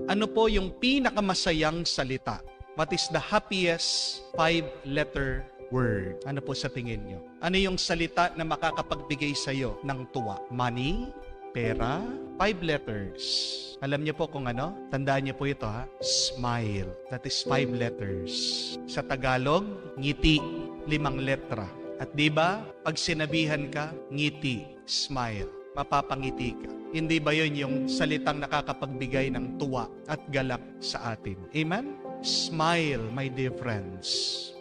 Ano po yung pinakamasayang salita? What is the happiest 5-letter word? Ano po sa tingin nyo? Ano yung salita na makakapagbigay sa'yo ng tuwa? Money? Pera? 5 letters. Alam niyo po kung ano? Tandaan niyo po ito ha. Smile. That is 5 letters. Sa Tagalog, ngiti. 5 letra. At di ba, pag sinabihan ka, ngiti, smile, mapapangiti ka. Hindi ba yun yung salitang nakakapagbigay ng tuwa at galak sa atin? Amen? Smile, my dear friends.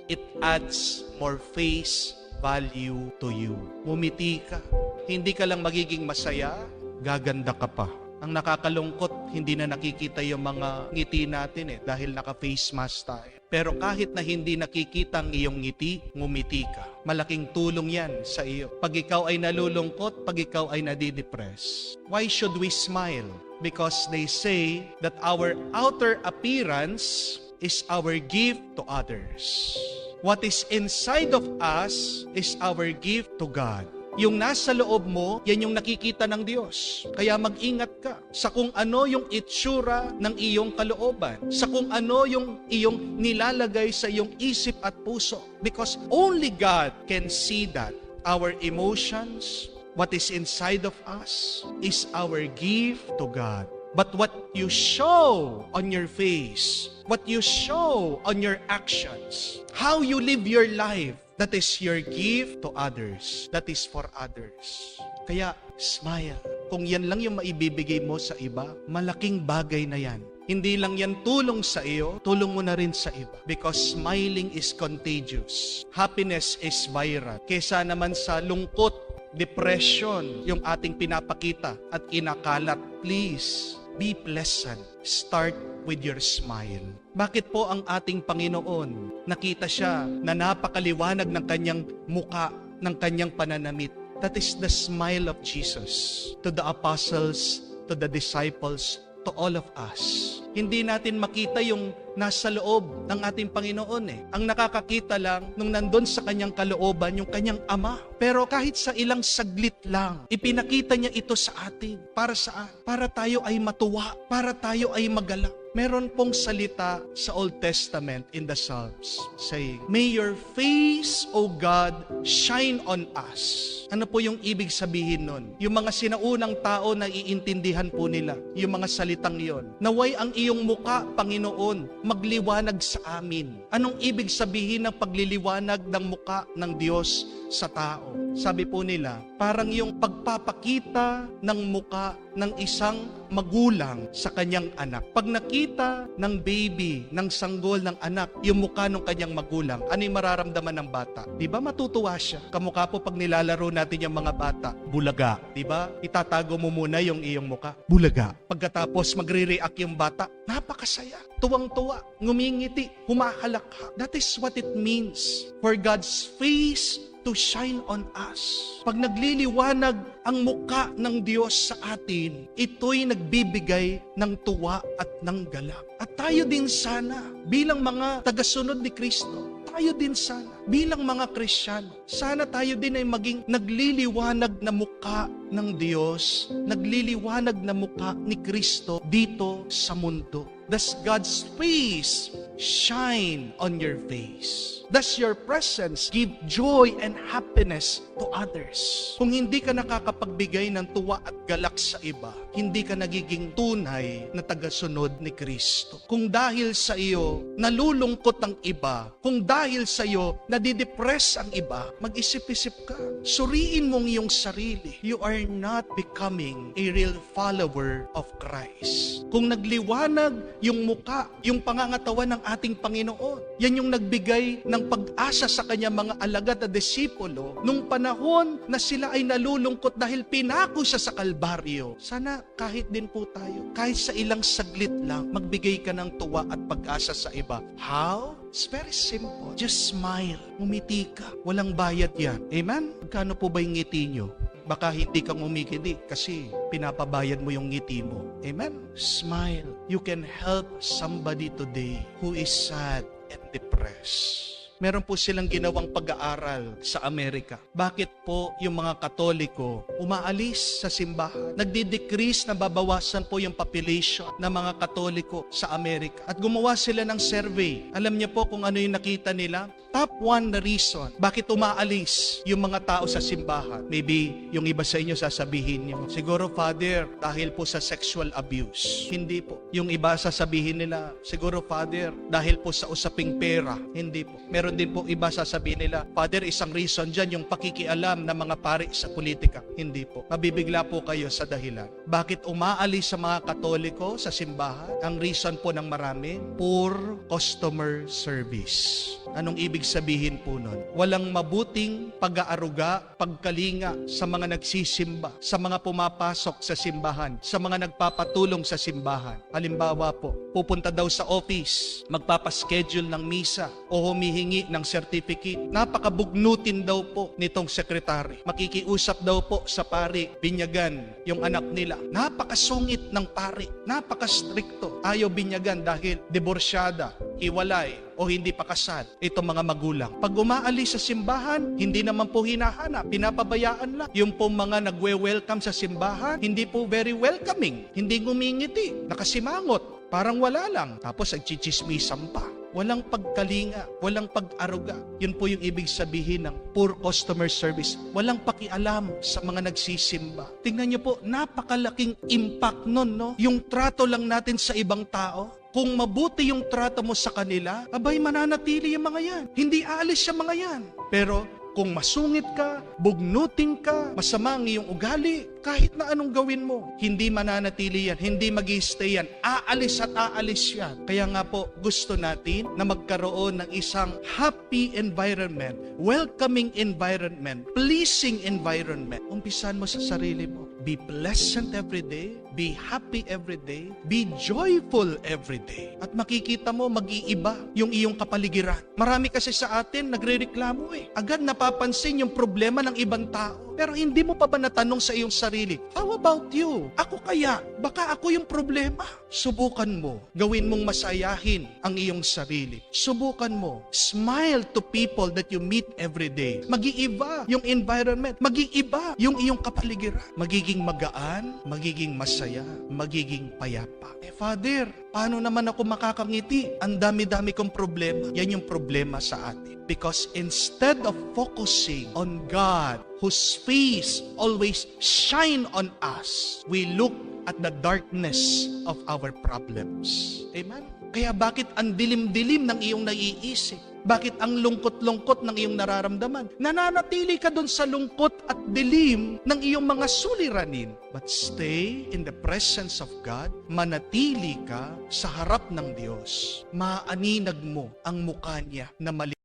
It adds more face value to you. Mumiti ka. Hindi ka lang magiging masaya, gaganda ka pa. Ang nakakalungkot, hindi na nakikita yung mga ngiti natin dahil naka-face mask tayo. Pero kahit na hindi nakikita ang iyong ngiti, ngumiti ka. Malaking tulong yan sa iyo. Pag ikaw ay nalulungkot, pag ikaw ay nadidepress. Why should we smile? Because they say that our outer appearance is our gift to others. What is inside of us is our gift to God. Yung nasa loob mo, yan yung nakikita ng Diyos. Kaya mag-ingat ka sa kung ano yung itsura ng iyong kalooban, sa kung ano yung iyong nilalagay sa iyong isip at puso. Because only God can see that. Our emotions, what is inside of us, is our gift to God. But what you show on your face, what you show on your actions, how you live your life, that is your gift to others. That is for others. Kaya, smile. Kung yan lang yung maibibigay mo sa iba, malaking bagay na yan. Hindi lang yan tulong sa iyo, tulong mo na rin sa iba. Because smiling is contagious. Happiness is viral. Kesa naman sa lungkot, depression, yung ating pinapakita at kinakalat. Please, be pleasant. Start with your smile. Bakit po ang ating Panginoon, nakita siya na napakaliwanag ng kanyang muka, ng kanyang pananamit? That is the smile of Jesus to the apostles, to the disciples, to all of us. Hindi natin makita yung nasa loob ng ating Panginoon Ang nakakakita lang nung nandun sa kanyang kalooban, yung kanyang Ama. Pero kahit sa ilang saglit lang, ipinakita niya ito sa atin. Para saan? Para tayo ay matuwa, para tayo ay magalak. Meron pong salita sa Old Testament in the Psalms saying, "May your face, O God, shine on us." Ano po yung ibig sabihin nun? Yung mga sinaunang tao na iintindihan po nila, yung mga salitang yon. Naway ang iyong muka, Panginoon, magliwanag sa amin. Anong ibig sabihin ng pagliliwanag ng muka ng Diyos sa tao? Sabi po nila, parang yung pagpapakita ng muka ng isang magulang sa kanyang anak. Pag nakita ng baby, ng sanggol ng anak, yung mukha ng kanyang magulang, ano yung mararamdaman ng bata? Di ba matutuwa siya? Kamukha po pag nilalaro natin yung mga bata, bulaga. Di ba? Itatago mo muna yung iyong mukha, bulaga. Pagkatapos magre-react yung bata, napakasaya, tuwang-tuwa, ngumingiti, humahalakha. That is what it means for God's face to shine on us. Pag nagliliwanag ang muka ng Diyos sa atin, ito'y nagbibigay ng tuwa at ng galak. At tayo din sana, bilang mga tagasunod ni Kristo, tayo din sana, bilang mga Kristiyano, sana tayo din ay maging nagliliwanag na muka ng Diyos, nagliliwanag na muka ni Kristo dito sa mundo. Does God's face shine on your face? Does your presence give joy and happiness to others? Kung hindi ka nakakapagbigay ng tuwa at galak sa iba, hindi ka nagiging tunay na tagasunod ni Kristo. Kung dahil sa iyo nalulungkot ang iba, kung dahil sa iyo nadidepress ang iba, mag-isip-isip ka. Suriin mong iyong sarili. You are not becoming a real follower of Christ. Kung nagliwanag yung muka, yung pangangatawan ng ating Panginoon, yan yung nagbigay ng pag-asa sa kanyang mga alagad at disipulo nung panahon na sila ay nalulungkot dahil pinako siya sa Kalbaryo. Sana kahit din po tayo, kahit sa ilang saglit lang, magbigay ka ng tuwa at pag-asa sa iba. How? It's very simple. Just smile. Umiti ka. Walang bayad yan. Amen? Magkano po ba yung ngiti nyo? Baka hindi ka ngumigiti kasi pinapabayad mo yung ngiti mo. Amen? Smile. You can help somebody today who is sad and depressed. Meron po silang ginawang pag-aaral sa Amerika. Bakit po yung mga Katoliko umaalis sa simbahan? Nagdi-decrease, nababawasan po yung population ng mga Katoliko sa Amerika. At gumawa sila ng survey. Alam niyo po kung ano yung nakita nila? Top 1 na reason bakit umaalis yung mga tao sa simbahan. Maybe yung iba sa inyo sasabihin niyo, siguro Father, dahil po sa sexual abuse. Hindi po. Yung iba sasabihin nila, siguro Father, dahil po sa usaping pera. Hindi po. Meron din po iba sasabihin nila, Father, isang reason dyan yung pakikialam ng mga pari sa politika. Hindi po. Mabibigla po kayo sa dahilan. Bakit umaalis sa mga Katoliko sa simbahan? Ang reason po ng marami, poor customer service. Anong ibig sabihin po nun? Walang mabuting pag-aaruga, pagkalinga sa mga nagsisimba, sa mga pumapasok sa simbahan, sa mga nagpapatulong sa simbahan. Halimbawa po, pupunta daw sa office, magpapaschedule ng misa o humihingi ng certificate. Napakabugnutin daw po nitong sekretary. Makikiusap daw po sa pari, binyagan yung anak nila. Napakasungit ng pari, napakastrikto. Ayaw binyagan dahil diborsyada, hiwalay, o hindi pa kasal itong mga magulang. Pag umaalis sa simbahan, hindi naman po hinahanap, pinapabayaan lang. Yung po mga nagwe-welcome sa simbahan, hindi po very welcoming, hindi ngumingiti, nakasimangot, parang wala lang. Tapos nagchichismisan pa. Walang pagkalinga, walang pag-aruga. Yun po yung ibig sabihin ng poor customer service. Walang pakialam sa mga nagsisimba. Tingnan niyo po, napakalaking impact nun, no? Yung trato lang natin sa ibang tao. Kung mabuti yung trato mo sa kanila, abay mananatili yung mga yan. Hindi aalis yung mga yan. Pero kung masungit ka, bugnutin ka, masama ang iyong ugali, kahit na anong gawin mo, hindi mananatili yan, hindi mag-i-stay yan, aalis at aalis yan. Kaya nga po, gusto natin na magkaroon ng isang happy environment, welcoming environment, pleasing environment. Umpisan mo sa sarili mo. Be pleasant every day, be happy every day, be joyful every day. At makikita mo, mag-iiba yung iyong kapaligiran. Marami kasi sa atin nagrereklamo agad napapansin yung problema ng ibang tao. Pero hindi mo pa ba natanong sa iyong sarili, how about you? Ako kaya? Baka ako yung problema. Subukan mo, gawin mong masayahin ang iyong sarili. Subukan mo, smile to people that you meet every day. Mag-iiba yung environment, mag-iiba yung iyong kapaligiran. Magiging magaan, magiging masaya, magiging payapa. Father, paano naman ako makakangiti? Ang dami-dami kong problema. Yan yung problema sa atin. Because instead of focusing on God, whose face always shine on us, we look at the darkness of our problems. Amen? Kaya bakit ang dilim-dilim ng iyong naiisip? Bakit ang lungkot-lungkot ng iyong nararamdaman? Nananatili ka dun sa lungkot at dilim ng iyong mga suliranin. But stay in the presence of God. Manatili ka sa harap ng Diyos. Maaninag mo ang mukha niya na mali.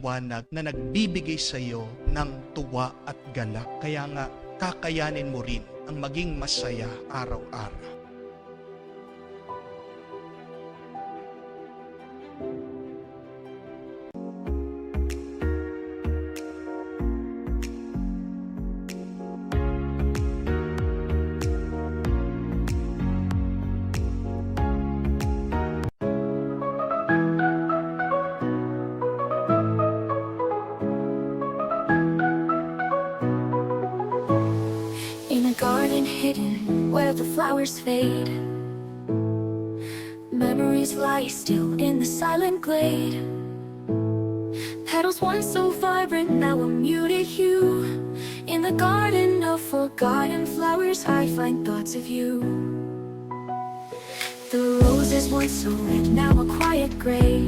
liwanag na nagbibigay sa iyo ng tuwa at galak. Kaya nga, kakayanin mo rin ang maging masaya araw-araw. In a garden hidden where the flowers fade, memories lie still in the silent glade. Petals Petals once so vibrant, now a muted hue. In the garden of forgotten flowers, I find thoughts of you. The roses once so red, now a quiet gray.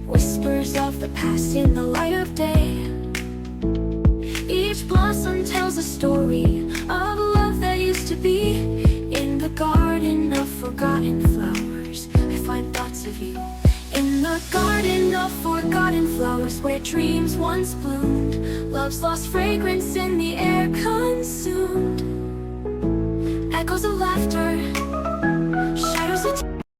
Whispers of the past in the light of day. Each blossom tells a story of love that used to be. In the garden of forgotten flowers, I find thoughts of you. In the garden of forgotten flowers, where dreams once bloomed, love's lost fragrance in the air consumed.